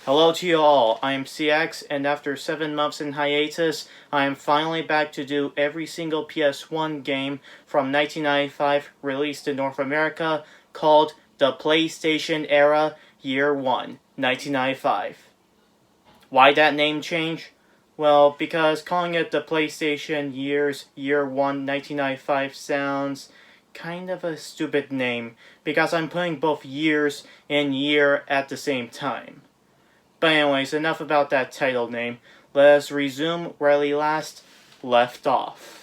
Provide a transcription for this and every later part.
Hello to you all, I am CX, and after 7 months in hiatus, I am finally back to do every single PS1 game from 1995 released in North America called the PlayStation Era Year 1, 1995. Why that name change? Well, because calling it the PlayStation Year 1, 1995 sounds kind of a stupid name, because I'm putting both years and year at the same time. But anyways, enough about that title name. Let us resume where we last left off.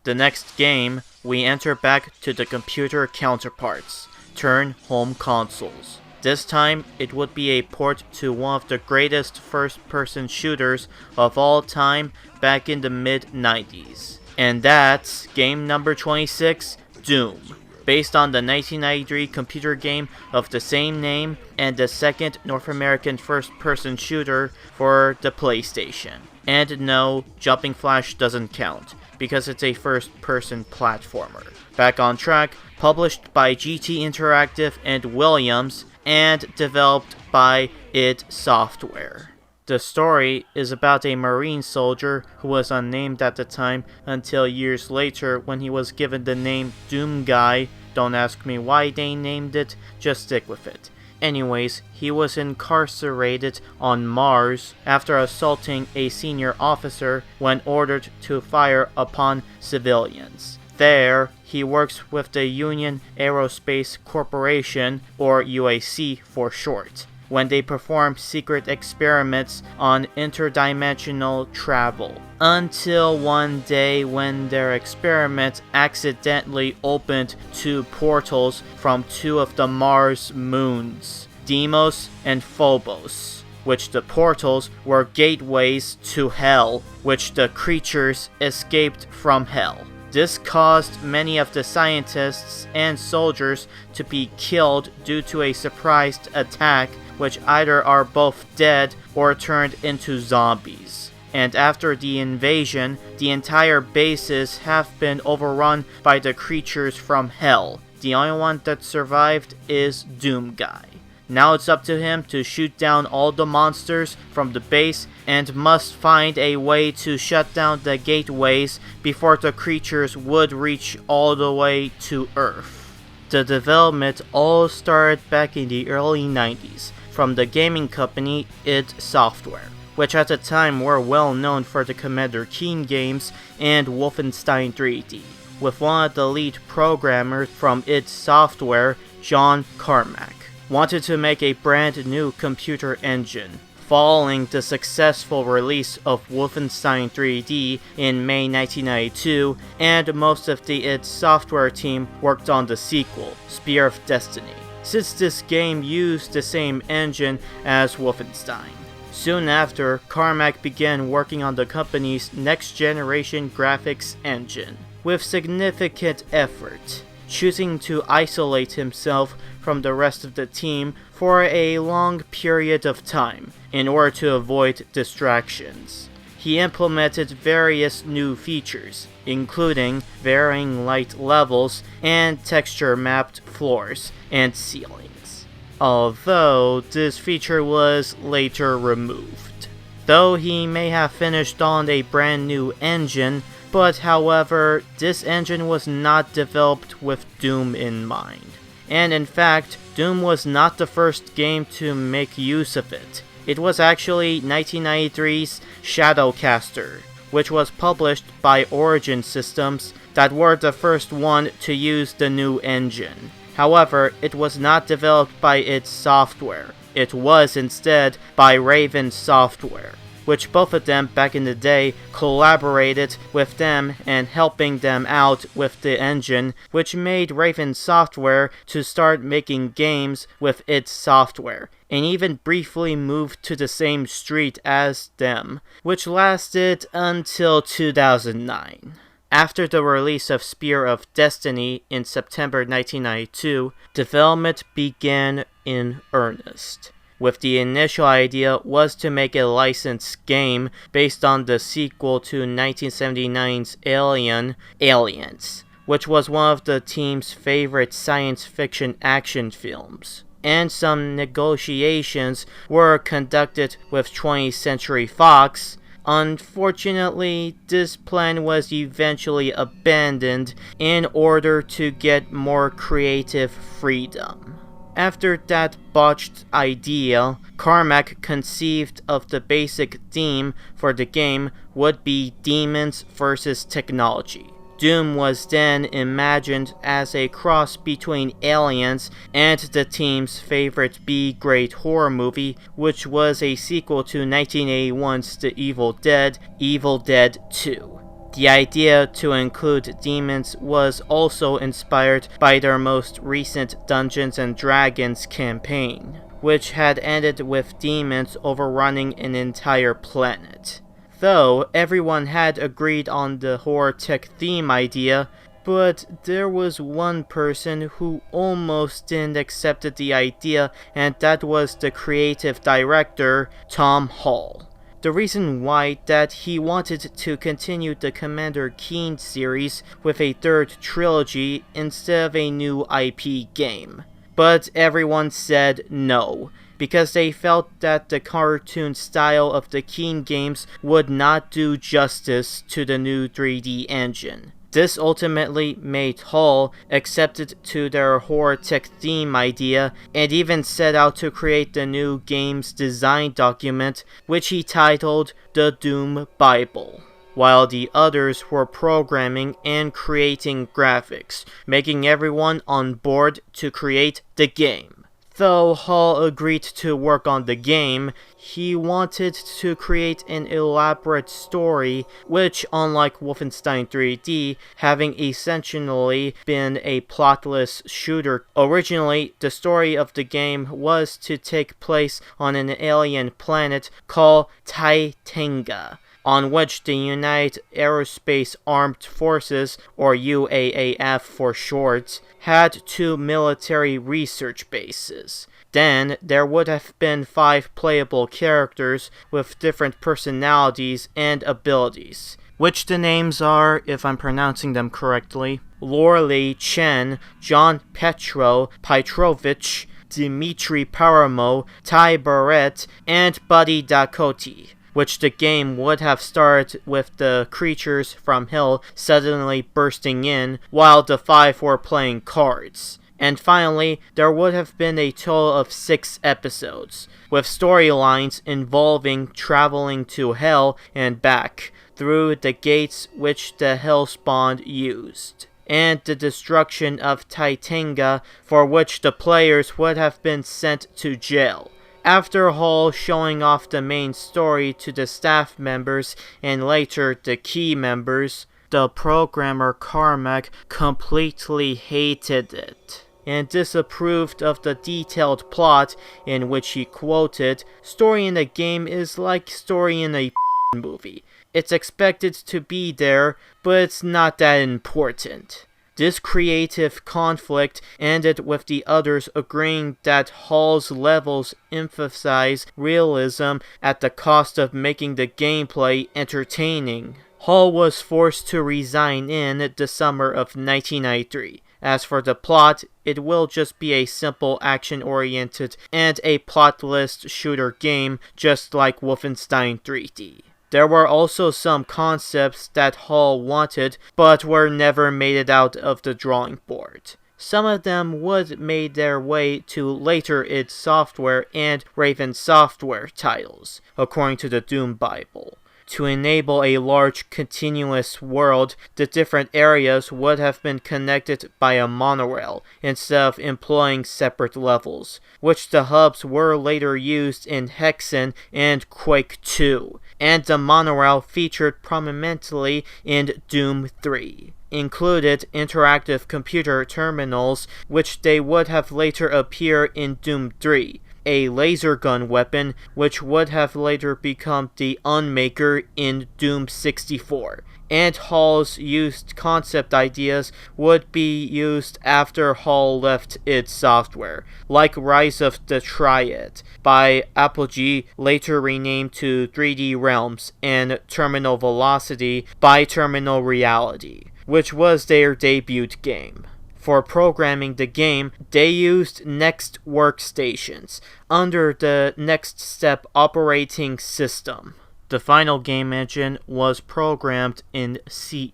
The next game, we enter back to the computer counterparts, turn home consoles. This time, it would be a port to one of the greatest first-person shooters of all time back in the mid-90s. And that's game number 26, Doom, based on the 1993 computer game of the same name and the second North American first-person shooter for the PlayStation. And no, Jumping Flash doesn't count, because it's a first-person platformer. Back on track, published by GT Interactive and Williams, and developed by id Software. The story is about a Marine soldier who was unnamed at the time until years later when he was given the name Doom Guy. Don't ask me why they named it, just stick with it. Anyways, he was incarcerated on Mars after assaulting a senior officer when ordered to fire upon civilians. There, he works with the Union Aerospace Corporation, or UAC for short, when they perform secret experiments on interdimensional travel. Until one day when their experiments accidentally opened two portals from two of the Mars moons, Deimos and Phobos, which the portals were gateways to Hell, which the creatures escaped from Hell. This caused many of the scientists and soldiers to be killed due to a surprise attack, which either are both dead or turned into zombies. And after the invasion, the entire bases have been overrun by the creatures from Hell. The only one that survived is Doom Guy. Now it's up to him to shoot down all the monsters from the base and must find a way to shut down the gateways before the creatures would reach all the way to Earth. The development all started back in the early 90s from the gaming company id Software, which at the time were well known for the Commander Keen games and Wolfenstein 3D, with one of the lead programmers from id Software, John Carmack, wanted to make a brand new computer engine. Following the successful release of Wolfenstein 3D in May 1992, and most of the id Software team worked on the sequel, Spear of Destiny, since this game used the same engine as Wolfenstein. Soon after, Carmack began working on the company's next-generation graphics engine, with significant effort, choosing to isolate himself from the rest of the team for a long period of time in order to avoid distractions. He implemented various new features, including varying light levels and texture-mapped floors and ceilings, although this feature was later removed. Though he may have finished on a brand new engine, but however, this engine was not developed with Doom in mind. And in fact, Doom was not the first game to make use of it. It was actually 1993's ShadowCaster, which was published by Origin Systems, that were the first one to use the new engine. However, it was not developed by id Software. It was instead by Raven Software. which both of them back in the day collaborated with them and helping them out with the engine, which made Raven Software to start making games with its software, and even briefly moved to the same street as them, which lasted until 2009. After the release of Spear of Destiny in September 1992, development began in earnest, with the initial idea was to make a licensed game based on the sequel to 1979's Alien, Aliens, which was one of the team's favorite science fiction action films. And some negotiations were conducted with 20th Century Fox. Unfortunately, this plan was eventually abandoned in order to get more creative freedom. After that botched idea, Carmack conceived of the basic theme for the game would be demons versus technology. Doom was then imagined as a cross between Aliens and the team's favorite B-grade horror movie, which was a sequel to 1981's The Evil Dead, Evil Dead 2. The idea to include demons was also inspired by their most recent Dungeons & Dragons campaign, which had ended with demons overrunning an entire planet. Though everyone had agreed on the horror tech theme idea, but there was one person who almost didn't accept the idea, and that was the creative director, Tom Hall. The reason why that he wanted to continue the Commander Keen series with a third trilogy instead of a new IP game. But everyone said no, because they felt that the cartoon style of the Keen games would not do justice to the new 3D engine. This ultimately made Hall accepted to their horror tech theme idea and even set out to create the new game's design document, which he titled The Doom Bible, while the others were programming and creating graphics, making everyone on board to create the game. Though Hall agreed to work on the game, he wanted to create an elaborate story, which, unlike Wolfenstein 3D, having essentially been a plotless shooter, originally the story of the game was to take place on an alien planet called Taitenga, on which the United Aerospace Armed Forces, or UAAF for short, had 2 military research bases. Then, there would have been 5 playable characters with different personalities and abilities, which the names are, if I'm pronouncing them correctly, Lorley Chen, John Petrovich, Dmitry Paramo, Ty Barrett, and Buddy Dakoti, which the game would have started with the creatures from Hell suddenly bursting in while the 5 were playing cards. And finally, there would have been a total of 6 episodes, with storylines involving traveling to Hell and back through the gates which the Hellspawn used, and the destruction of Taitenga, for which the players would have been sent to jail. After Hall showing off the main story to the staff members and later the key members, the programmer Carmack completely hated it and disapproved of the detailed plot, in which he quoted, "Story in a game is like story in a movie. It's expected to be there, but it's not that important." This creative conflict ended with the others agreeing that Hall's levels emphasize realism at the cost of making the gameplay entertaining. Hall was forced to resign in the summer of 1993. As for the plot, it will just be a simple action-oriented and a plotless shooter game just like Wolfenstein 3D. There were also some concepts that Hall wanted, but were never made it out of the drawing board. Some of them would make their way to later id Software and Raven Software titles, according to the Doom Bible. To enable a large continuous world, the different areas would have been connected by a monorail instead of employing separate levels, which the hubs were later used in Hexen and Quake 2, and the monorail featured prominently in Doom 3. Included interactive computer terminals, which they would have later appear in Doom 3, a laser gun weapon which would have later become the Unmaker in Doom 64, and Hall's used concept ideas would be used after Hall left id Software, like Rise of the Triad, by Apogee, later renamed to 3D Realms, and Terminal Velocity by Terminal Reality, which was their debut game. For programming the game, they used Next workstations under the Next Step operating system. The final game engine was programmed in C,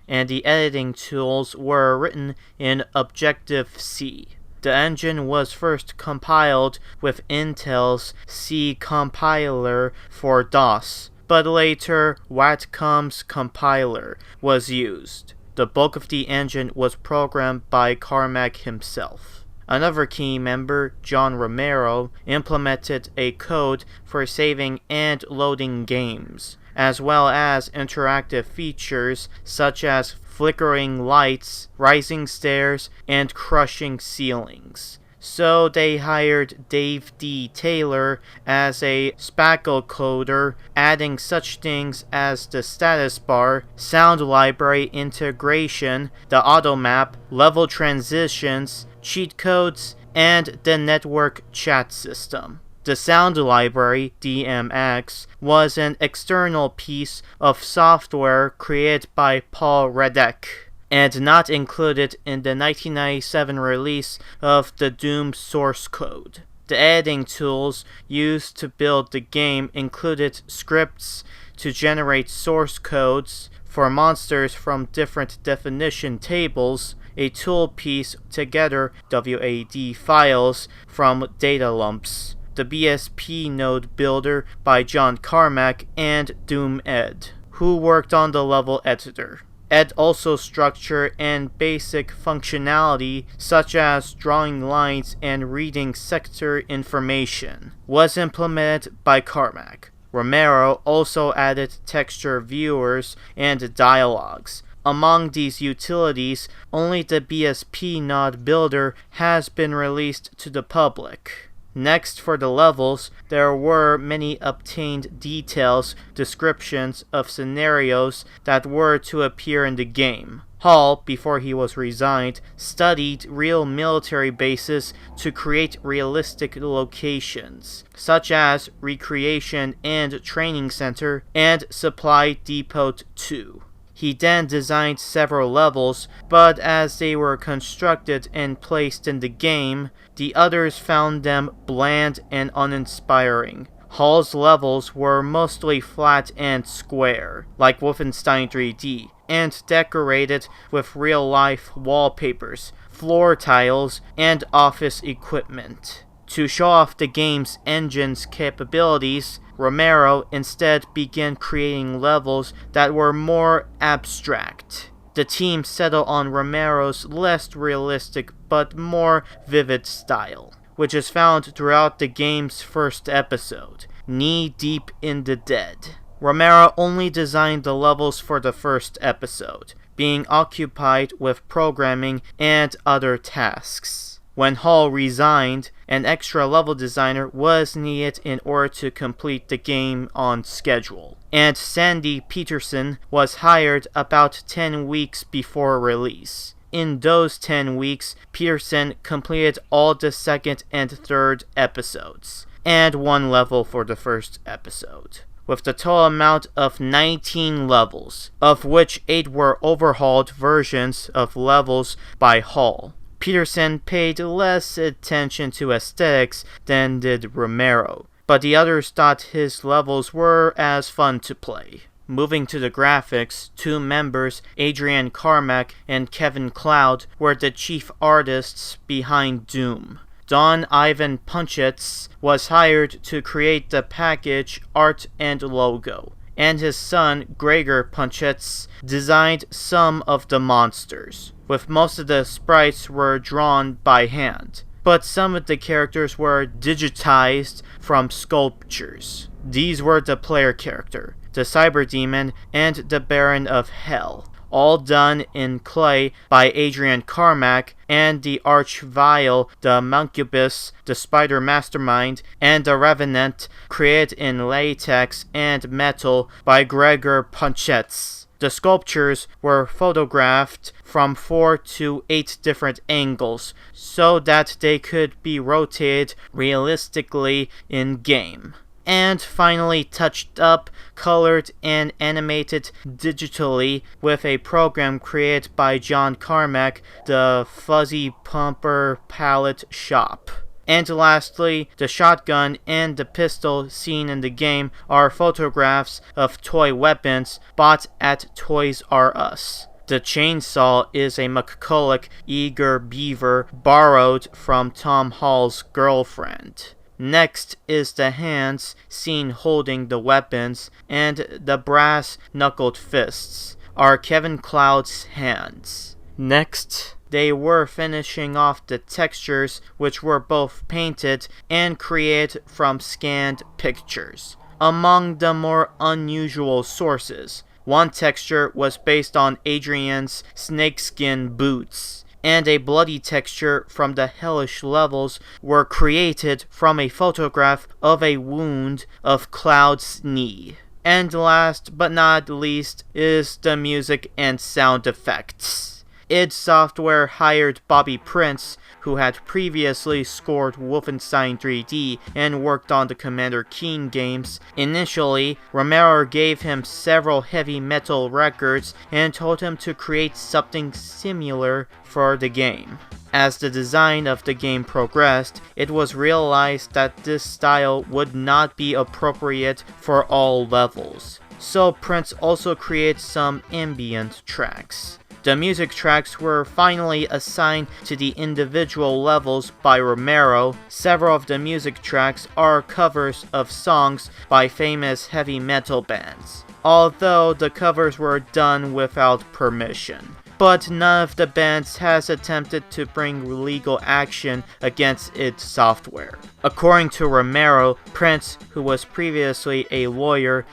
and the editing tools were written in Objective-C. The engine was first compiled with Intel's C compiler for DOS, but later Wacom's compiler was used. The bulk of the engine was programmed by Carmack himself. Another key member, John Romero, implemented a code for saving and loading games, as well as interactive features such as flickering lights, rising stairs, and crushing ceilings. So they hired Dave D. Taylor as a spackle coder, adding such things as the status bar, sound library integration, the automap, level transitions, cheat codes, and the network chat system. The sound library, DMX, was an external piece of software created by Paul Radek, and not included in the 1997 release of the Doom source code. The editing tools used to build the game included scripts to generate source codes for monsters from different definition tables, a tool piece to gather WAD files from data lumps, the BSP node builder by John Carmack, and Doom Ed, who worked on the level editor. Ed also structure and basic functionality such as drawing lines and reading sector information was implemented by Carmack. Romero also added texture viewers and dialogues. Among these utilities, only the BSP node builder has been released to the public. Next, for the levels, there were many obtained details, descriptions of scenarios that were to appear in the game. Hall, before he was resigned, studied real military bases to create realistic locations, such as Recreation and Training Center and Supply Depot 2. He then designed several levels, but as they were constructed and placed in the game, the others found them bland and uninspiring. Hall's levels were mostly flat and square, like Wolfenstein 3D, and decorated with real-life wallpapers, floor tiles, and office equipment. To show off the game's engine's capabilities, Romero instead began creating levels that were more abstract. The team settled on Romero's less realistic but more vivid style, which is found throughout the game's first episode, Knee Deep in the Dead. Romero only designed the levels for the first episode, being occupied with programming and other tasks. When Hall resigned, an extra level designer was needed in order to complete the game on schedule, and Sandy Peterson was hired about 10 weeks before release. In those 10 weeks, Peterson completed all the second and third episodes, and one level for the first episode, with the total amount of 19 levels, of which 8 were overhauled versions of levels by Hall. Peterson paid less attention to aesthetics than did Romero, but the others thought his levels were as fun to play. Moving to the graphics, 2 members, Adrian Carmack and Kevin Cloud, were the chief artists behind Doom. Don Ivan Punchets was hired to create the package, art, and logo. and his son Gregor Punchetz designed some of the monsters, with most of the sprites were drawn by hand, but some of the characters were digitized from sculptures. These were the player character, the Cyberdemon, and the Baron of Hell, all done in clay by Adrian Carmack, and the Archvile, the Moncubus, the Spider Mastermind, and the Revenant, created in latex and metal by Gregor Punchetz. The sculptures were photographed from 4 to 8 different angles, so that they could be rotated realistically in-game, and finally touched up, colored, and animated digitally with a program created by John Carmack, the Fuzzy Pumper Palette Shop. And lastly, the shotgun and the pistol seen in the game are photographs of toy weapons bought at Toys R Us. The chainsaw is a McCulloch Eager Beaver borrowed from Tom Hall's girlfriend. Next is the hands seen holding the weapons, and the brass knuckled fists are Kevin Cloud's hands. Next, they were finishing off the textures, which were both painted and created from scanned pictures. Among the more unusual sources, one texture was based on Adrian's snakeskin boots, and a bloody texture from the hellish levels were created from a photograph of a wound of Cloud's knee. And last but not least is the music and sound effects. id Software hired Bobby Prince, who had previously scored Wolfenstein 3D and worked on the Commander Keen games. Initially, Romero gave him several heavy metal records and told him to create something similar for the game. As the design of the game progressed, it was realized that this style would not be appropriate for all levels, so Prince also created some ambient tracks. The music tracks were finally assigned to the individual levels by Romero. Several of the music tracks are covers of songs by famous heavy metal bands, although the covers were done without permission. But none of the bands has attempted to bring legal action against id Software. According to Romero, Prince, who was previously a lawyer,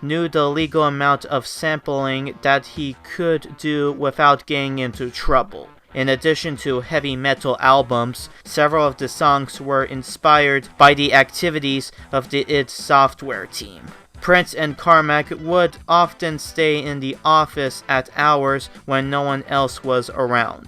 knew the legal amount of sampling that he could do without getting into trouble. In addition to heavy metal albums, several of the songs were inspired by the activities of the id Software team. Prince and Carmack would often stay in the office at hours when no one else was around.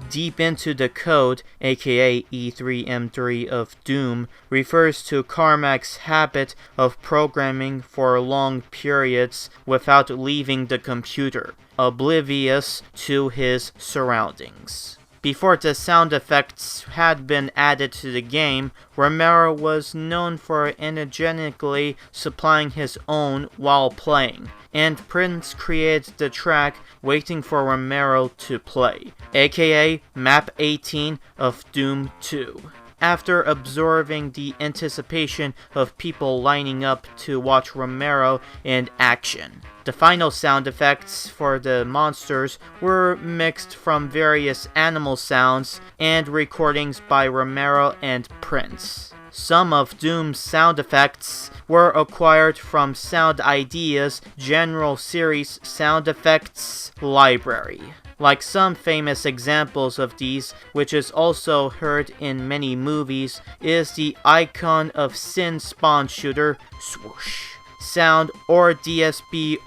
Deep Into the Code, aka E3M3 of Doom, refers to Carmack's habit of programming for long periods without leaving the computer, oblivious to his surroundings. Before the sound effects had been added to the game, Romero was known for energetically supplying his own while playing, and Prince created the track Waiting for Romero to Play, aka Map 18 of Doom 2. After absorbing the anticipation of people lining up to watch Romero in action, the final sound effects for the monsters were mixed from various animal sounds and recordings by Romero and Prince. Some of Doom's sound effects were acquired from Sound Ideas' General Series Sound Effects Library. Like some famous examples of these, which is also heard in many movies, is the Icon of Sin Spawn Shooter swoosh sound, or DSBOSPIT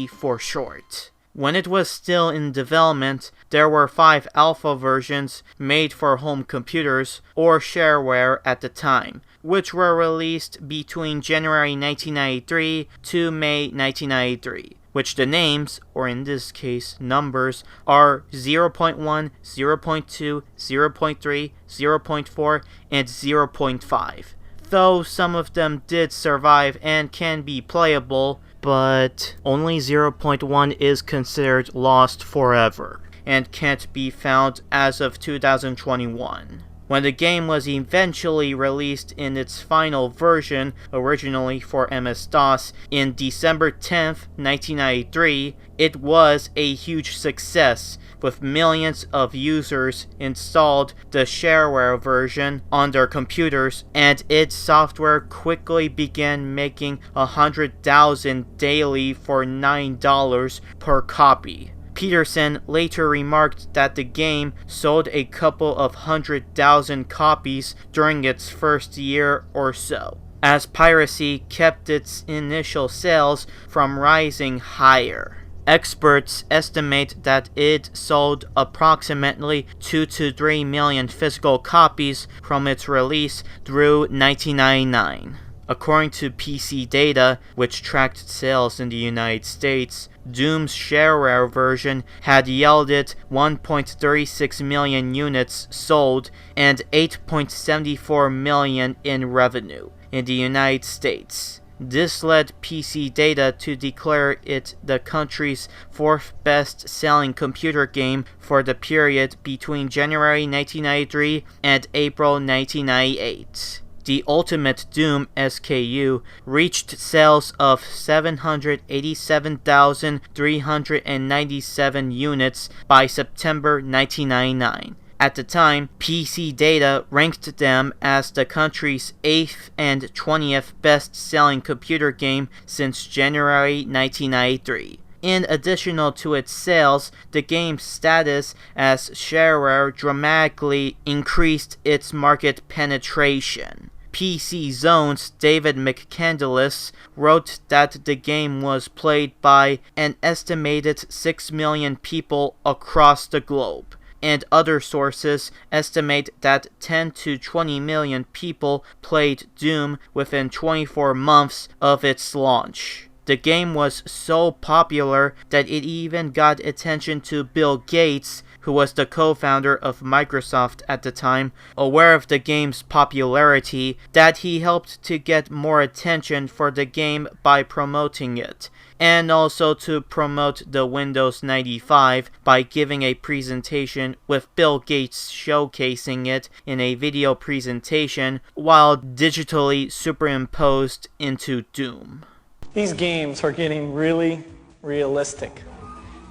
for short. When it was still in development, there were 5 alpha versions made for home computers or shareware at the time, which were released between January 1993 to May 1993. Which the names, or in this case numbers, are 0.1, 0.2, 0.3, 0.4, and 0.5. Though some of them did survive and can be playable, but only 0.1 is considered lost forever, and can't be found as of 2021. When the game was eventually released in its final version, originally for MS-DOS, in December 10th, 1993, it was a huge success, with millions of users installed the shareware version on their computers, and id Software quickly began making 100,000 daily for $9 per copy. Peterson later remarked that the game sold a couple of 100,000 copies during its first year or so, as piracy kept its initial sales from rising higher. Experts estimate that it sold approximately 2 to 3 million physical copies from its release through 1999. According to PC Data, which tracked sales in the United States, Doom's shareware version had yielded 1.36 million units sold and 8.74 million in revenue in the United States. This led PC Data to declare it the country's fourth best-selling computer game for the period between January 1993 and April 1998. The Ultimate Doom SKU reached sales of 787,397 units by September 1999. At the time, PC Data ranked them as the country's 8th and 20th best-selling computer game since January 1993. In addition to its sales, the game's status as shareware dramatically increased its market penetration. PC Zone's David McCandless wrote that the game was played by an estimated 6 million people across the globe, and other sources estimate that 10 to 20 million people played Doom within 24 months of its launch. The game was so popular that it even got attention to Bill Gates, who was the co-founder of Microsoft at the time. Aware of the game's popularity, that he helped to get more attention for the game by promoting it, and also to promote the Windows 95 by giving a presentation with Bill Gates showcasing it in a video presentation while digitally superimposed into Doom. These games are getting really realistic.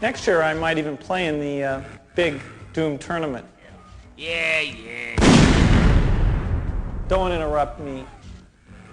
Next year I might even play in the big Doom tournament. Yeah. Don't interrupt me.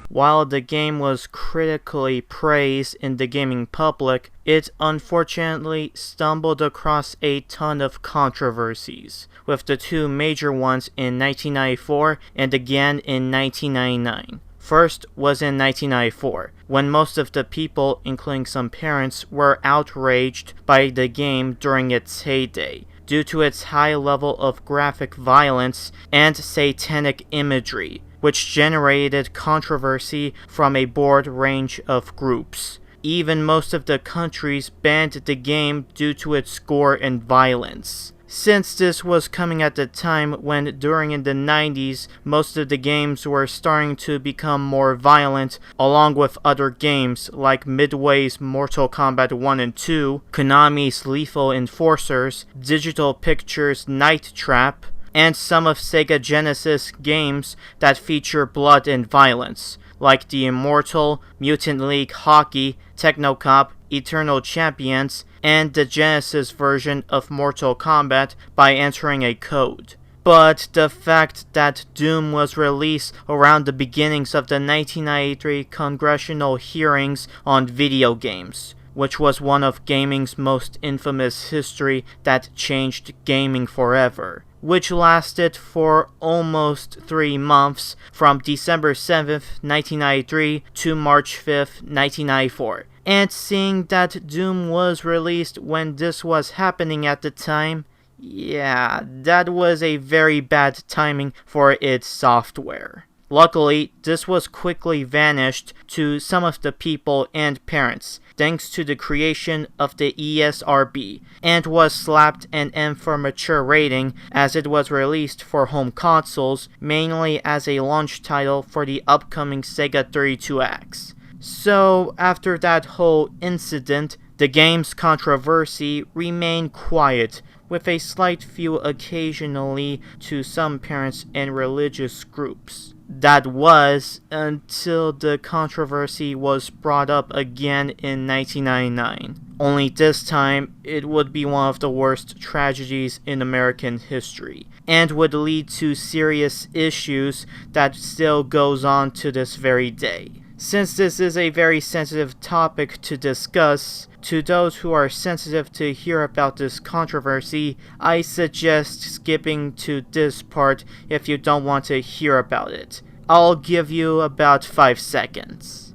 While the game was critically praised in the gaming public, it unfortunately stumbled across a ton of controversies, with the two major ones in 1994 and again in 1999. First was in 1994, when most of the people, including some parents, were outraged by the game during its heyday, due to its high level of graphic violence and satanic imagery, which generated controversy from a broad range of groups. Even most of the countries banned the game due to its gore and violence. Since this was coming at the time when during in the 90s most of the games were starting to become more violent, along with other games like Midway's Mortal Kombat 1 and 2, Konami's Lethal Enforcers, Digital Pictures' Night Trap, and some of Sega Genesis games that feature blood and violence, like The Immortal, Mutant League Hockey, Technocop, Eternal Champions, and the Genesis version of Mortal Kombat by entering a code. But the fact that Doom was released around the beginnings of the 1993 congressional hearings on video games, which was one of gaming's most infamous history that changed gaming forever, which lasted for almost 3 months, from December 7th, 1993 to March 5th, 1994. And seeing that Doom was released when this was happening at the time, yeah, that was a very bad timing for id Software. Luckily, this was quickly vanished to some of the people and parents, thanks to the creation of the ESRB, and was slapped an M for Mature rating as it was released for home consoles, mainly as a launch title for the upcoming Sega 32X. So, after that whole incident, the game's controversy remained quiet, with a slight view occasionally to some parents and religious groups. That was until the controversy was brought up again in 1999. Only this time, it would be one of the worst tragedies in American history, and would lead to serious issues that still goes on to this very day. Since this is a very sensitive topic to discuss, to those who are sensitive to hear about this controversy, I suggest skipping to this part if you don't want to hear about it. I'll give you about 5 seconds.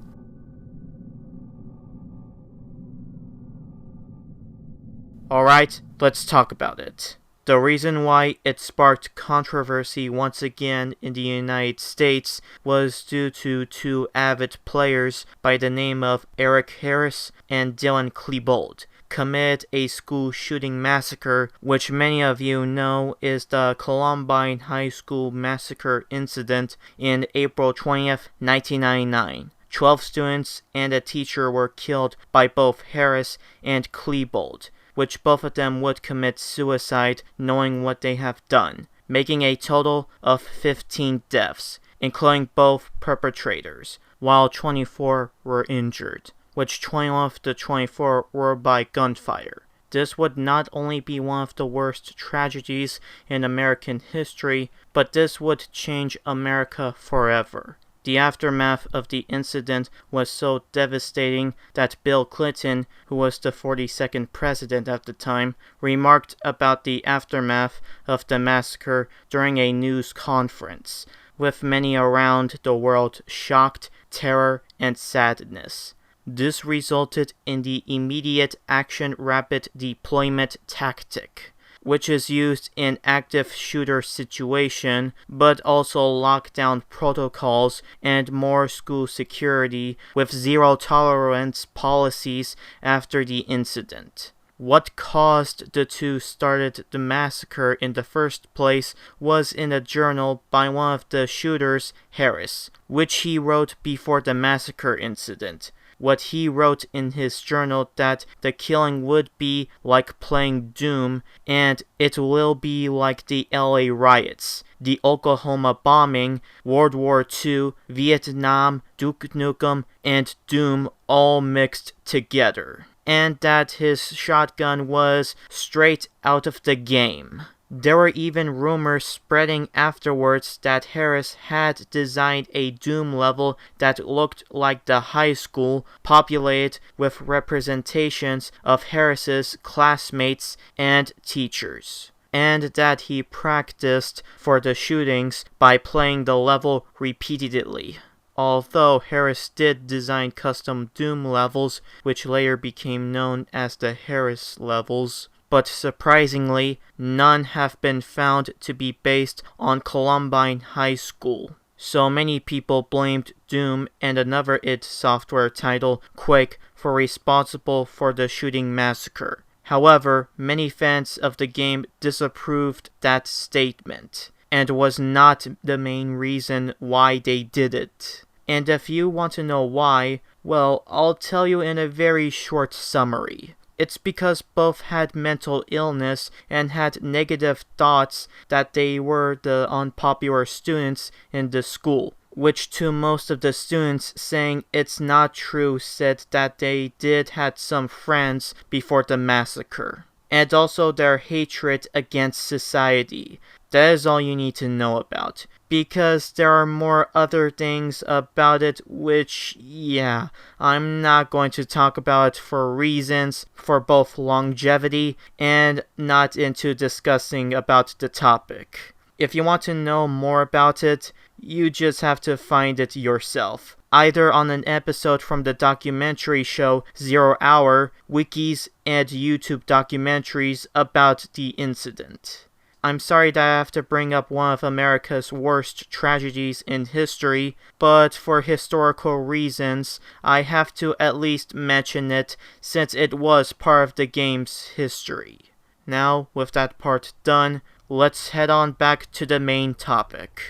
Alright, let's talk about it. The reason why it sparked controversy once again in the United States was due to two avid players by the name of Eric Harris and Dylan Klebold committed a school shooting massacre, which many of you know is the Columbine High School massacre incident in April 20th, 1999. 12 students and a teacher were killed by both Harris and Klebold, which both of them would commit suicide knowing what they have done, making a total of 15 deaths, including both perpetrators, while 24 were injured, which 21 of the 24 were by gunfire. This would not only be one of the worst tragedies in American history, but this would change America forever. The aftermath of the incident was so devastating that Bill Clinton, who was the 42nd president at the time, remarked about the aftermath of the massacre during a news conference, with many around the world shocked, terror, and sadness. This resulted in the immediate action rapid deployment tactic, which is used in active shooter situation, but also lockdown protocols and more school security with zero tolerance policies after the incident. What caused the two started the massacre in the first place was in a journal by one of the shooters, Harris, which he wrote before the massacre incident. What he wrote in his journal that the killing would be like playing Doom, and it will be like the LA riots, the Oklahoma bombing, World War II, Vietnam, Duke Nukem, and Doom all mixed together. And that his shotgun was straight out of the game. There were even rumors spreading afterwards that Harris had designed a Doom level that looked like the high school, populated with representations of Harris's classmates and teachers, and that he practiced for the shootings by playing the level repeatedly. Although Harris did design custom Doom levels, which later became known as the Harris levels, but surprisingly, none have been found to be based on Columbine High School. So many people blamed Doom and another id Software title, Quake, for responsible for the shooting massacre. However, many fans of the game disapproved that statement, and was not the main reason why they did it. And if you want to know why, well, I'll tell you in a very short summary. It's because both had mental illness and had negative thoughts that they were the unpopular students in the school, which to most of the students saying it's not true said that they did had some friends before the massacre. And also their hatred against society. That is all you need to know about. Because there are more other things about it which, yeah, I'm not going to talk about for reasons for both longevity and not into discussing about the topic. If you want to know more about it, you just have to find it yourself. Either on an episode from the documentary show 0 Hour, wikis, and YouTube documentaries about the incident. I'm sorry that I have to bring up one of America's worst tragedies in history, but for historical reasons, I have to at least mention it since it was part of the game's history. Now, with that part done, let's head on back to the main topic.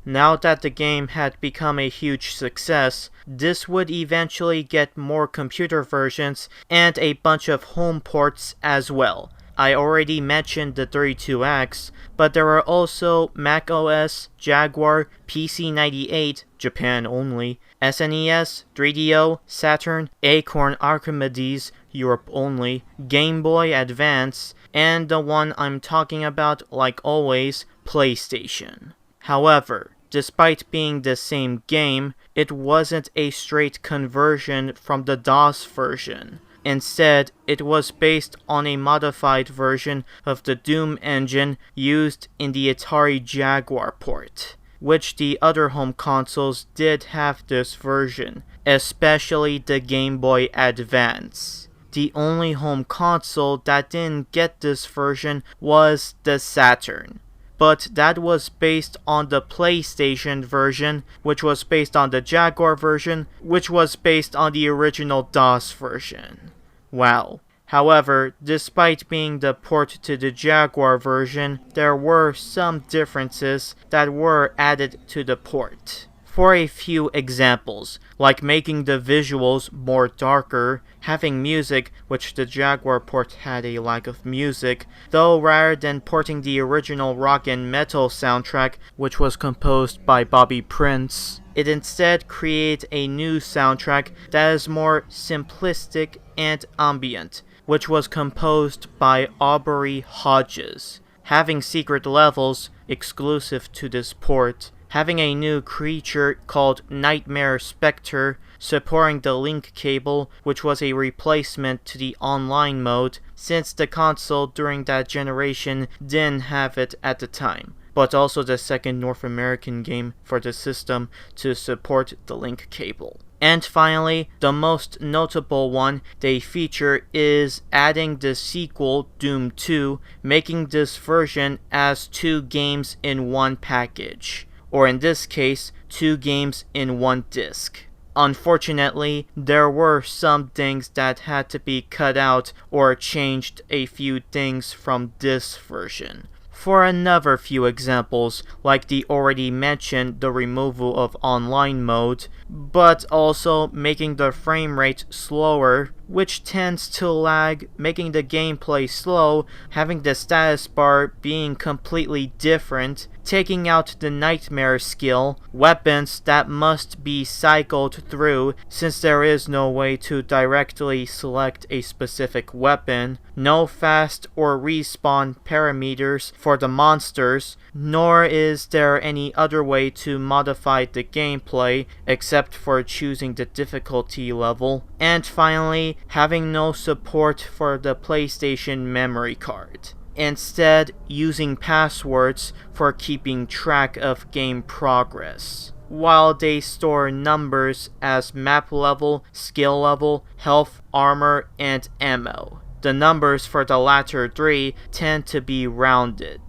Now that the game had become a huge success, this would eventually get more computer versions and a bunch of home ports as well. I already mentioned the 32X, but there are also macOS, Jaguar, PC-98, Japan only, SNES, 3DO, Saturn, Acorn Archimedes, Europe only, Game Boy Advance, and the one I'm talking about, like always, PlayStation. However, despite being the same game, it wasn't a straight conversion from the DOS version. Instead, it was based on a modified version of the Doom engine used in the Atari Jaguar port, which the other home consoles did have this version, especially the Game Boy Advance. The only home console that didn't get this version was the Saturn. But that was based on the PlayStation version, which was based on the Jaguar version, which was based on the original DOS version. Wow. However, despite being the port to the Jaguar version, there were some differences that were added to the port. For a few examples, like making the visuals more darker, having music, which the Jaguar port had a lack of music, though rather than porting the original rock and metal soundtrack, which was composed by Bobby Prince, it instead created a new soundtrack that is more simplistic and ambient, which was composed by Aubrey Hodges, having secret levels exclusive to this port, having a new creature called Nightmare Spectre, supporting the link cable, which was a replacement to the online mode, since the console during that generation didn't have it at the time, but also the second North American game for the system to support the link cable. And finally, the most notable one they feature is adding the sequel, Doom 2, making this version as 2 games in one package, or in this case, 2 games in one disc. Unfortunately, there were some things that had to be cut out or changed a few things from this version. For another few examples, like the already mentioned the removal of online mode, but also making the frame rate slower, which tends to lag, making the gameplay slow, having the status bar being completely different, taking out the nightmare skill, weapons that must be cycled through since there is no way to directly select a specific weapon, no fast or respawn parameters for the monsters, nor is there any other way to modify the gameplay except for choosing the difficulty level, and finally, having no support for the PlayStation memory card. Instead, using passwords for keeping track of game progress, while they store numbers as map level, skill level, health, armor, and ammo. The numbers for the latter 3 tend to be rounded.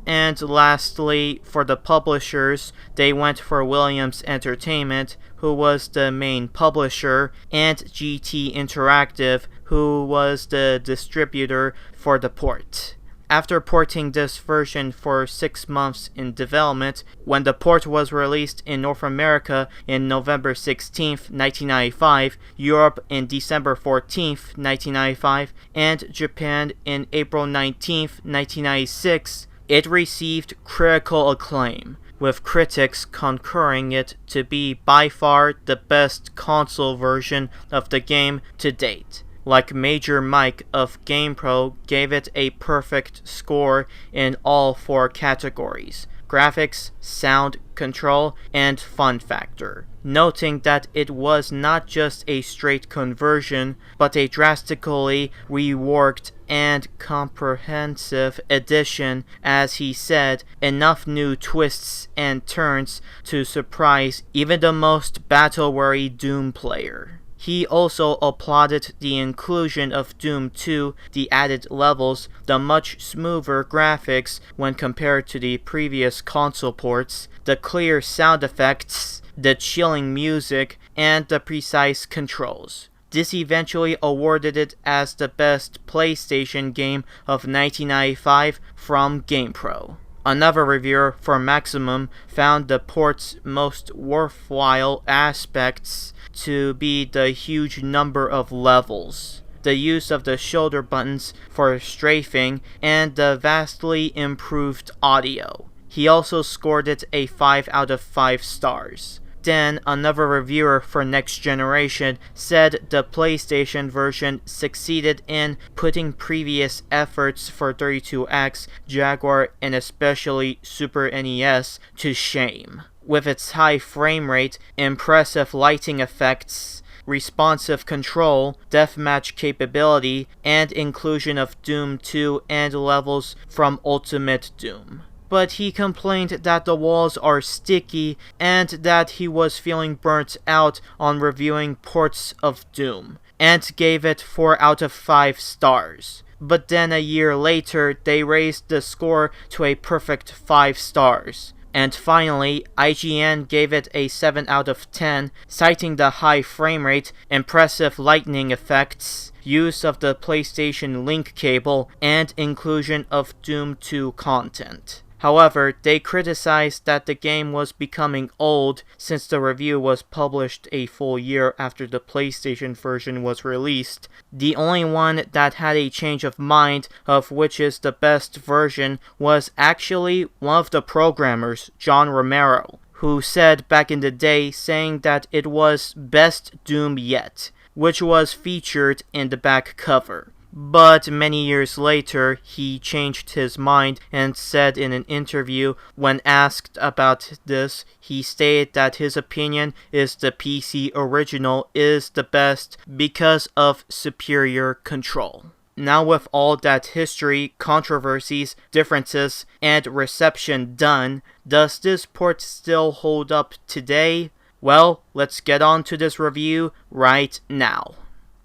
And lastly, for the publishers, they went for Williams Entertainment, who was the main publisher, and GT Interactive, who was the distributor for the port. After porting this version for 6 months in development, when the port was released in North America in November 16, 1995, Europe in December 14, 1995, and Japan in April 19, 1996, it received critical acclaim, with critics concurring it to be by far the best console version of the game to date. Like Major Mike of GamePro gave it a perfect score in all 4 categories: graphics, sound, control, and fun factor, noting that it was not just a straight conversion, but a drastically reworked and comprehensive edition, as he said, enough new twists and turns to surprise even the most battle-weary Doom player. He also applauded the inclusion of Doom 2, the added levels, the much smoother graphics when compared to the previous console ports, the clear sound effects, the chilling music, and the precise controls. This eventually awarded it as the best PlayStation game of 1995 from GamePro. Another reviewer for Maximum found the port's most worthwhile aspects to be the huge number of levels. the use of the shoulder buttons for strafing, and the vastly improved audio. He also scored it a 5 out of 5 stars. Then, another reviewer for Next Generation said the PlayStation version succeeded in putting previous efforts for 32X, Jaguar, and especially Super NES to shame. With its high frame rate, impressive lighting effects, responsive control, deathmatch capability, and inclusion of Doom 2 and levels from Ultimate Doom. But he complained that the walls are sticky and that he was feeling burnt out on reviewing ports of Doom, and gave it 4 out of 5 stars. But then a year later, they raised the score to a perfect 5 stars. And finally, IGN gave it a 7 out of 10, citing the high frame rate, impressive lightning effects, use of the PlayStation Link cable, and inclusion of Doom 2 content. However, they criticized that the game was becoming old since the review was published a full year after the PlayStation version was released. The only one that had a change of mind of which is the best version was actually one of the programmers, John Romero, who said back in the day saying that it was best Doom yet, which was featured in the back cover. But many years later, he changed his mind and said in an interview, when asked about this, he stated that his opinion is the PC original is the best because of superior control. Now with all that history, controversies, differences, and reception done, does this port still hold up today? Well, let's get on to this review right now.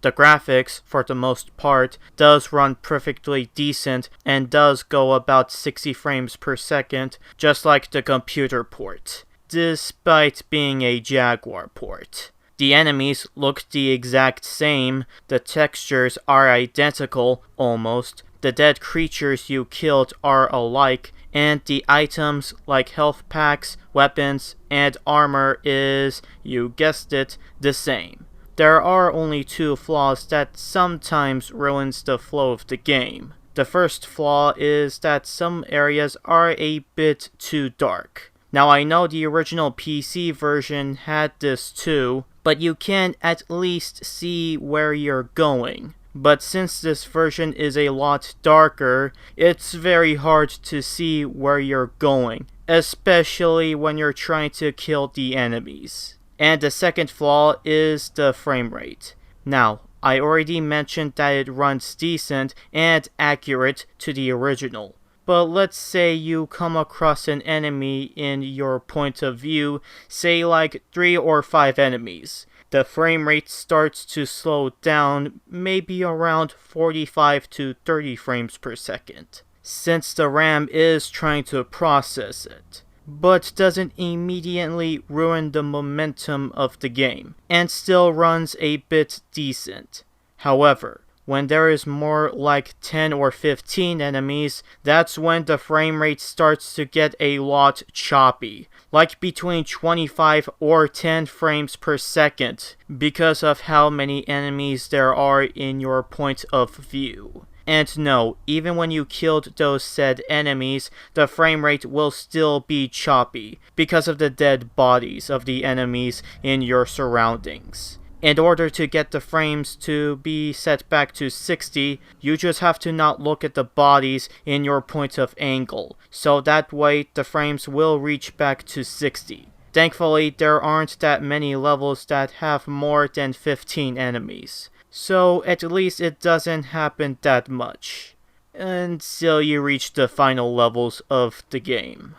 The graphics, for the most part, does run perfectly decent and does go about 60 frames per second, just like the computer port, despite being a Jaguar port. The enemies look the exact same, the textures are identical, almost, the dead creatures you killed are alike, and the items like health packs, weapons, and armor is, you guessed it, the same. There are only 2 flaws that sometimes ruins the flow of the game. The first flaw is that some areas are a bit too dark. Now I know the original PC version had this too, but you can at least see where you're going. But since this version is a lot darker, it's very hard to see where you're going, especially when you're trying to kill the enemies. And the second flaw is the frame rate. Now, I already mentioned that it runs decent and accurate to the original. But let's say you come across an enemy in your point of view, say like 3 or 5 enemies. The frame rate starts to slow down, maybe around 45 to 30 frames per second, since the RAM is trying to process it. But doesn't immediately ruin the momentum of the game, and still runs a bit decent. However, when there is more like 10 or 15 enemies, that's when the frame rate starts to get a lot choppy, like between 25 or 10 frames per second, because of how many enemies there are in your point of view. And no, even when you killed those said enemies, the frame rate will still be choppy, because of the dead bodies of the enemies in your surroundings. In order to get the frames to be set back to 60, you just have to not look at the bodies in your point of angle, so that way the frames will reach back to 60. Thankfully, there aren't that many levels that have more than 15 enemies. So at least it doesn't happen that much, until you reach the final levels of the game.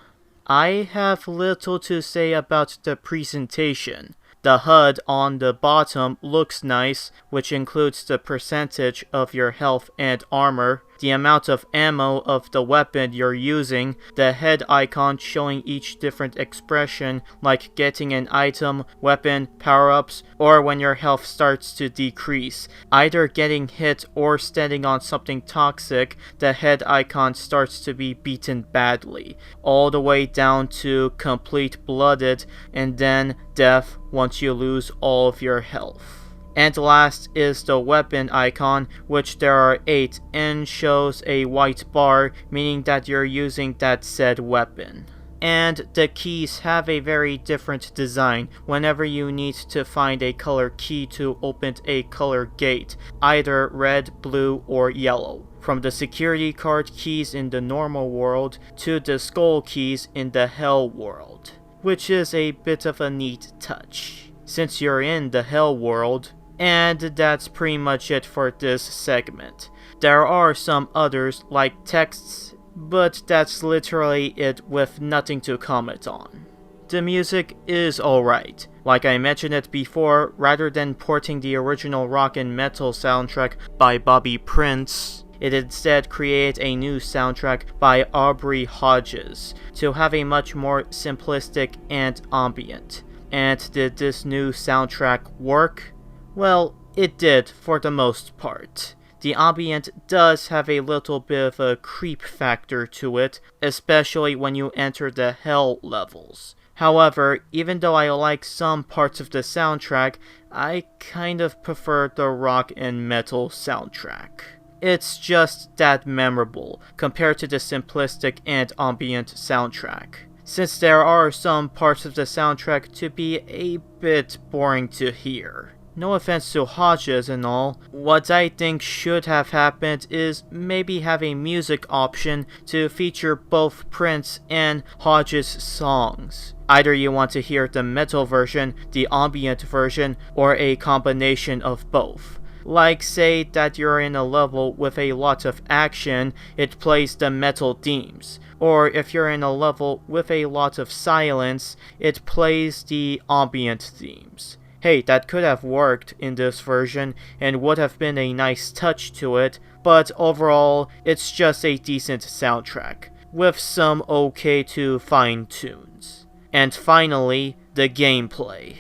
I have little to say about the presentation. The HUD on the bottom looks nice, which includes the percentage of your health and armor, the amount of ammo of the weapon you're using, the head icon showing each different expression like getting an item, weapon, power-ups, or when your health starts to decrease. Either getting hit or standing on something toxic, the head icon starts to be beaten badly, all the way down to complete blooded, and then death once you lose all of your health. And last is the weapon icon, which there are 8 and shows a white bar, meaning that you're using that said weapon. And the keys have a very different design whenever you need to find a color key to open a color gate, either red, blue, or yellow. From the security card keys in the normal world to the skull keys in the hell world, which is a bit of a neat touch, since you're in the hell world. And that's pretty much it for this segment. There are some others like texts, but that's literally it with nothing to comment on. The music is alright. Like I mentioned it before, rather than porting the original rock and metal soundtrack by Bobby Prince, it instead created a new soundtrack by Aubrey Hodges to have a much more simplistic and ambient. And did this new soundtrack work? Well, it did for the most part. The ambient does have a little bit of a creep factor to it, especially when you enter the hell levels. However, even though I like some parts of the soundtrack, I kind of prefer the rock and metal soundtrack. It's just that memorable compared to the simplistic and ambient soundtrack, since there are some parts of the soundtrack to be a bit boring to hear. No offense to Hodges and all, what I think should have happened is maybe have a music option to feature both Prince and Hodges songs. Either you want to hear the metal version, the ambient version, or a combination of both. Like say that you're in a level with a lot of action, it plays the metal themes. Or if you're in a level with a lot of silence, it plays the ambient themes. Hey, that could have worked in this version and would have been a nice touch to it, but overall, it's just a decent soundtrack, with some okay to fine tunes. And finally, the gameplay.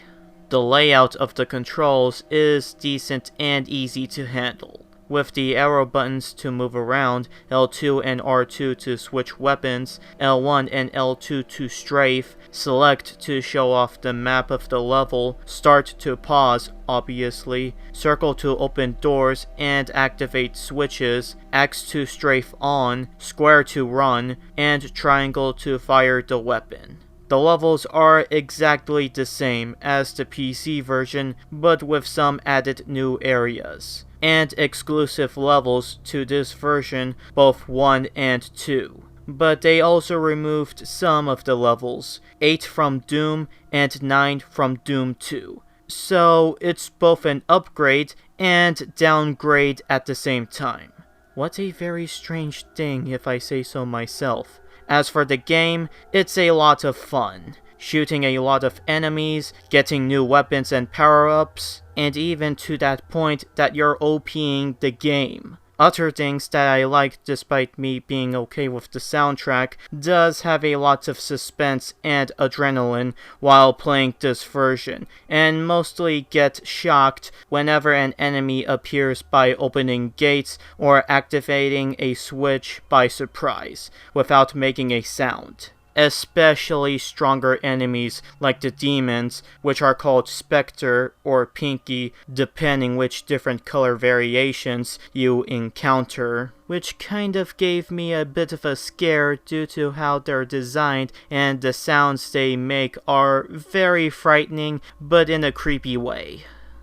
The layout of the controls is decent and easy to handle, with the arrow buttons to move around, L2 and R2 to switch weapons, L1 and L2 to strafe, select to show off the map of the level, start to pause, obviously, circle to open doors and activate switches, X to strafe on, square to run, and triangle to fire the weapon. The levels are exactly the same as the PC version, but with some added new areas, and exclusive levels to this version, both 1 and 2. But they also removed some of the levels, 8 from Doom and 9 from Doom 2. So it's both an upgrade and downgrade at the same time. What a very strange thing if I say so myself. As for the game, it's a lot of fun. Shooting a lot of enemies, getting new weapons and power-ups, and even to that point that you're OPing the game. Other things that I like despite me being okay with the soundtrack does have a lot of suspense and adrenaline while playing this version, and mostly get shocked whenever an enemy appears by opening gates or activating a switch by surprise, without making a sound. Especially stronger enemies like the demons, which are called Spectre or Pinky, depending which different color variations you encounter, which kind of gave me a bit of a scare due to how they're designed, and the sounds they make are very frightening, but in a creepy way.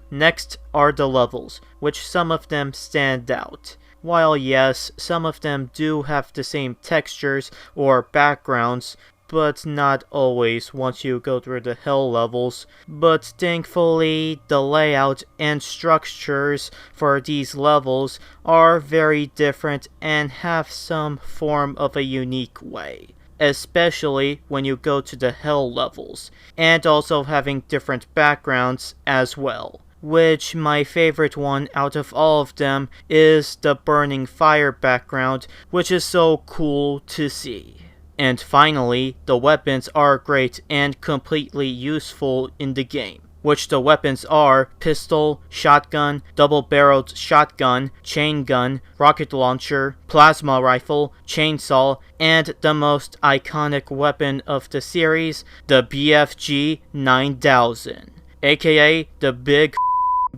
Next are the levels, which some of them stand out. While yes, some of them do have the same textures or backgrounds, but not always once you go through the hell levels. But thankfully, the layout and structures for these levels are very different and have some form of a unique way. Especially when you go to the hell levels, and also having different backgrounds as well. Which my favorite one out of all of them is the burning fire background, which is so cool to see. And finally, the weapons are great and completely useful in the game, which the weapons are pistol, shotgun, double-barreled shotgun, chain gun, rocket launcher, plasma rifle, chainsaw, and the most iconic weapon of the series, the BFG 9000, aka the Big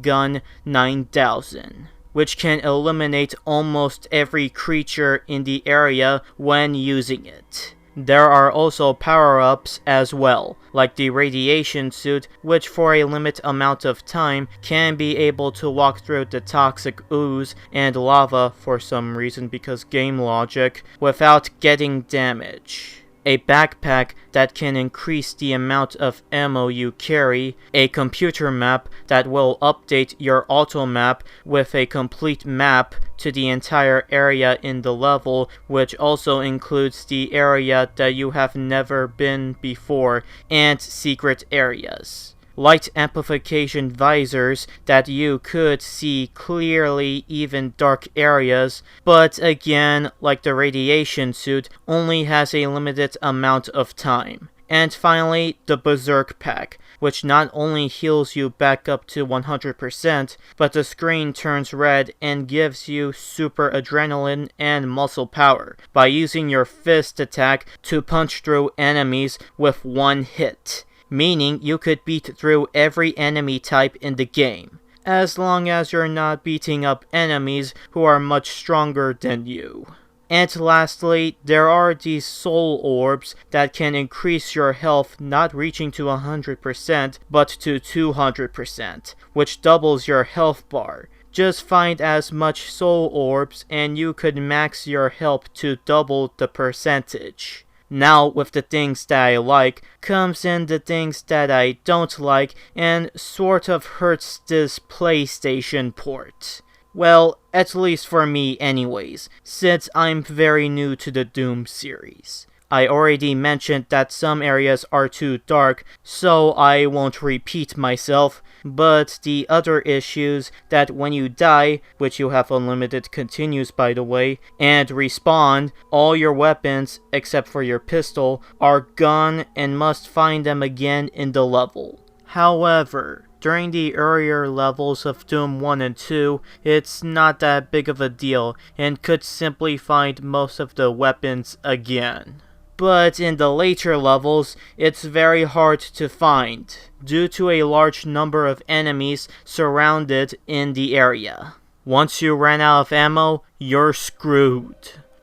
Gun 9000, which can eliminate almost every creature in the area when using it. There are also power-ups as well, like the radiation suit, which for a limited amount of time can be able to walk through the toxic ooze and lava for some reason because game logic, without getting damage. A backpack that can increase the amount of ammo you carry, a computer map that will update your auto map with a complete map to the entire area in the level, which also includes the area that you have never been before, and secret areas. Light amplification visors that you could see clearly even dark areas, but again, like the radiation suit, only has a limited amount of time. And finally, the Berserk Pack, which not only heals you back up to 100%, but the screen turns red and gives you super adrenaline and muscle power by using your fist attack to punch through enemies with one hit. Meaning you could beat through every enemy type in the game, as long as you're not beating up enemies who are much stronger than you. And lastly, there are these soul orbs that can increase your health not reaching to 100% but to 200%, which doubles your health bar. Just find as much soul orbs and you could max your health to double the percentage. Now, with the things that I like, comes in the things that I don't like and sort of hurts this PlayStation port. Well, at least for me anyways, since I'm very new to the Doom series. I already mentioned that some areas are too dark, so I won't repeat myself, but the other issues that when you die, which you have unlimited continues by the way, and respawn, all your weapons, except for your pistol, are gone and must find them again in the level. However, during the earlier levels of Doom 1 and 2, it's not that big of a deal, and could simply find most of the weapons again. But in the later levels, it's very hard to find, due to a large number of enemies surrounded in the area. Once you ran out of ammo, you're screwed.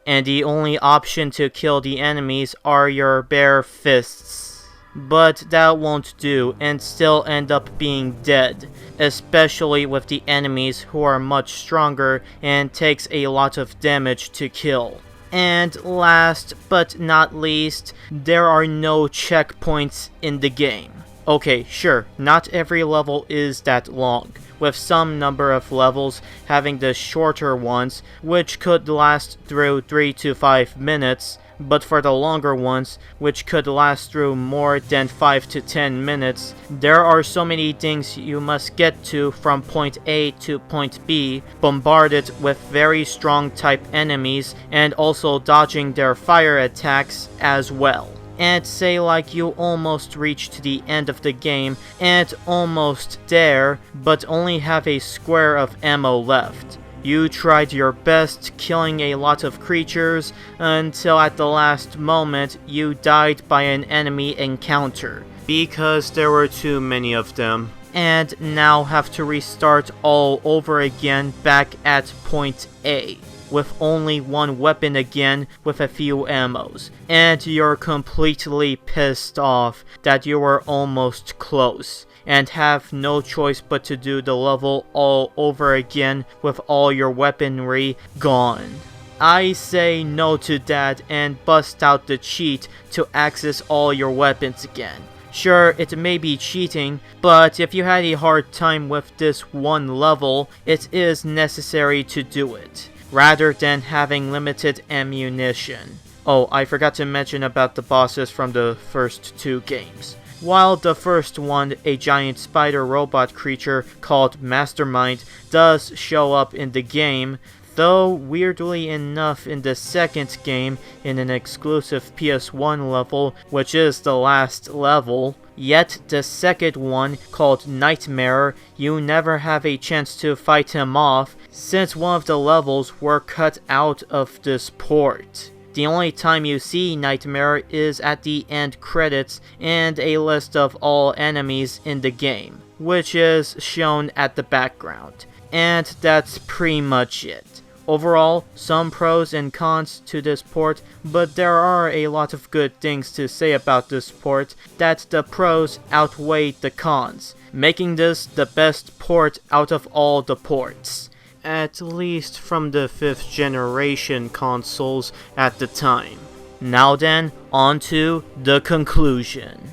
And the only option to kill the enemies are your bare fists. But that won't do and still end up being dead, especially with the enemies who are much stronger and takes a lot of damage to kill. And last but not least, there are no checkpoints in the game. Okay, sure, not every level is that long, with some number of levels having the shorter ones, which could last through 3 to 5 minutes, but for the longer ones, which could last through more than 5 to 10 minutes, there are so many things you must get to from point A to point B, bombarded with very strong type enemies, and also dodging their fire attacks as well. And say like you almost reached the end of the game, and almost there, but only have a square of ammo left. You tried your best killing a lot of creatures until at the last moment you died by an enemy encounter because there were too many of them, and now have to restart all over again back at point A with only one weapon again with a few ammos, and you're completely pissed off that you were almost close and have no choice but to do the level all over again with all your weaponry gone. I say no to that and bust out the cheat to access all your weapons again. Sure, it may be cheating, but if you had a hard time with this one level, it is necessary to do it, rather than having limited ammunition. Oh, I forgot to mention about the bosses from the first two games. While the first one, a giant spider robot creature called Mastermind, does show up in the game, though weirdly enough in the second game in an exclusive PS1 level, which is the last level, yet the second one, called Nightmare, you never have a chance to fight him off, since one of the levels were cut out of this port. The only time you see Nightmare is at the end credits and a list of all enemies in the game, which is shown at the background. And that's pretty much it. Overall, some pros and cons to this port, but there are a lot of good things to say about this port that the pros outweigh the cons, making this the best port out of all the ports. At least from the 5th generation consoles at the time. Now then, on to the conclusion.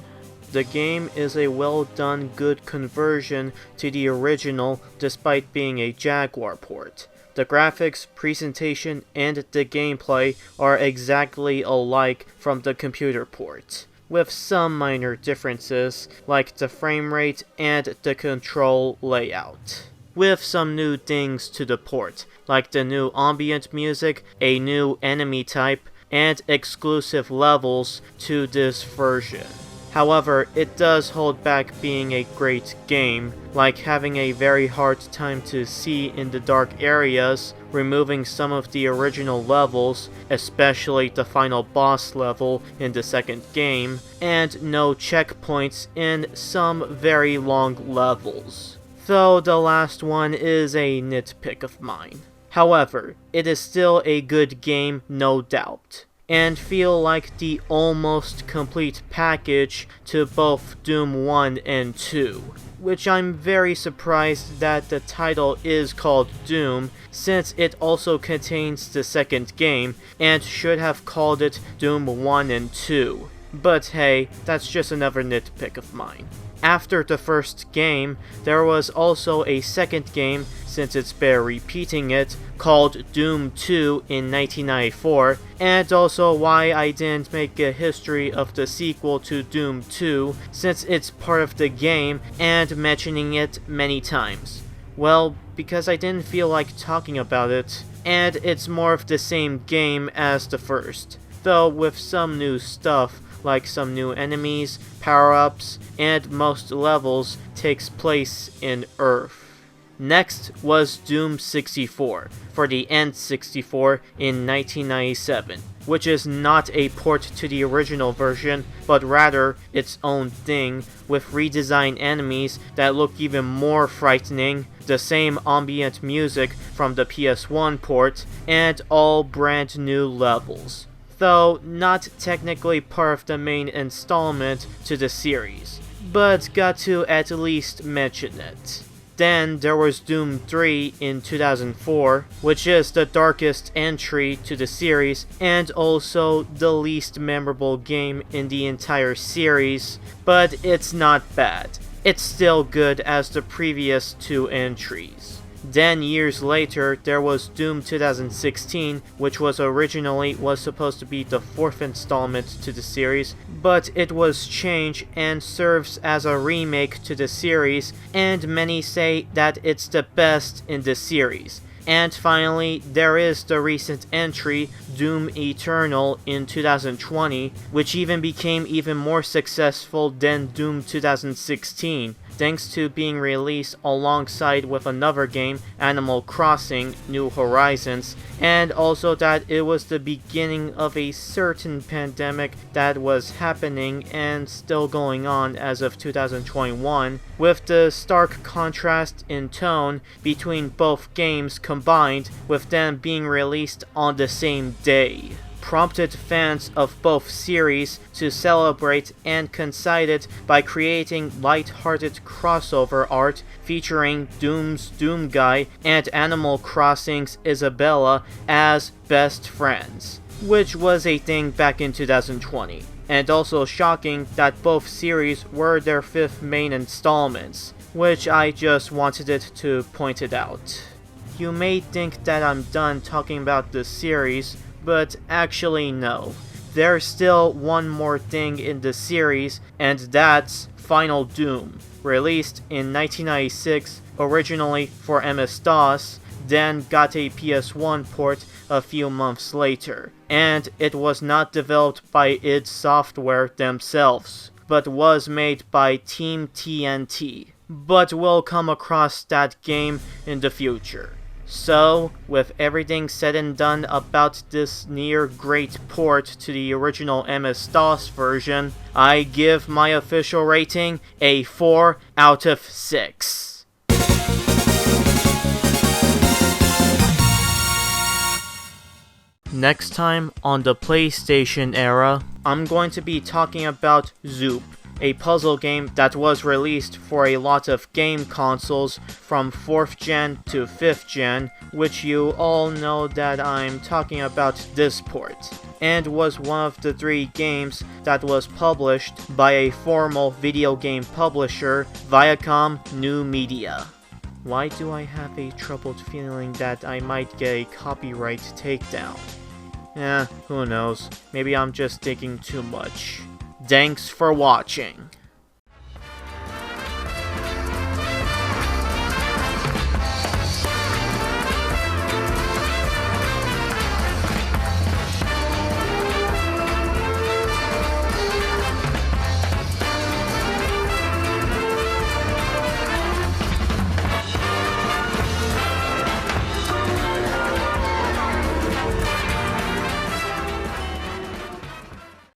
The game is a well done good conversion to the original despite being a Jaguar port. The graphics, presentation, and the gameplay are exactly alike from the computer port, with some minor differences like the frame rate and the control layout. With some new things to the port, like the new ambient music, a new enemy type, and exclusive levels to this version. However, it does hold back being a great game, like having a very hard time to see in the dark areas, removing some of the original levels, especially the final boss level in the second game, and no checkpoints in some very long levels. Though the last one is a nitpick of mine. However, it is still a good game, no doubt, and feel like the almost complete package to both Doom 1 and 2, which I'm very surprised that the title is called Doom, since it also contains the second game, and should have called it Doom 1 and 2. But hey, that's just another nitpick of mine. After the first game, there was also a second game, since it's bear repeating it, called Doom 2 in 1994, and also why I didn't make a history of the sequel to Doom 2, since it's part of the game and mentioning it many times. Well, because I didn't feel like talking about it, and it's more of the same game as the first, though with some new stuff, like some new enemies, power-ups, and most levels takes place in Earth. Next was Doom 64 for the N64 in 1997, which is not a port to the original version, but rather its own thing, with redesigned enemies that look even more frightening, the same ambient music from the PS1 port, and all brand new levels, though not technically part of the main installment to the series, but got to at least mention it. Then there was Doom 3 in 2004, which is the darkest entry to the series and also the least memorable game in the entire series, but it's not bad. It's still good as the previous two entries. Then years later, there was Doom 2016, which was supposed to be the 4th installment to the series, but it was changed and serves as a remake to the series, and many say that it's the best in the series. And finally, there is the recent entry, Doom Eternal in 2020, which became even more successful than Doom 2016, thanks to being released alongside with another game, Animal Crossing: New Horizons, and also that it was the beginning of a certain pandemic that was happening and still going on as of 2021, with the stark contrast in tone between both games combined with them being released on the same day, prompted fans of both series to celebrate and coincide it by creating light-hearted crossover art featuring Doom's Doom Guy and Animal Crossing's Isabella as best friends, which was a thing back in 2020. And also shocking that both series were their 5th main installments, which I just wanted it to point it out. You may think that I'm done talking about this series, but actually no. There's still one more thing in the series, and that's Final Doom, released in 1996, originally for MS-DOS, then got a PS1 port a few months later, and it was not developed by id Software themselves, but was made by Team TNT, but we'll come across that game in the future. So, with everything said and done about this near great port to the original MS-DOS version, I give my official rating a 4 out of 6. Next time on the PlayStation era, I'm going to be talking about Zoop, a puzzle game that was released for a lot of game consoles from 4th gen to 5th gen, which you all know that I'm talking about this port, and was one of the 3 games that was published by a formal video game publisher, Viacom New Media. Why do I have a troubled feeling that I might get a copyright takedown? Who knows, maybe I'm just thinking too much. Thanks for watching.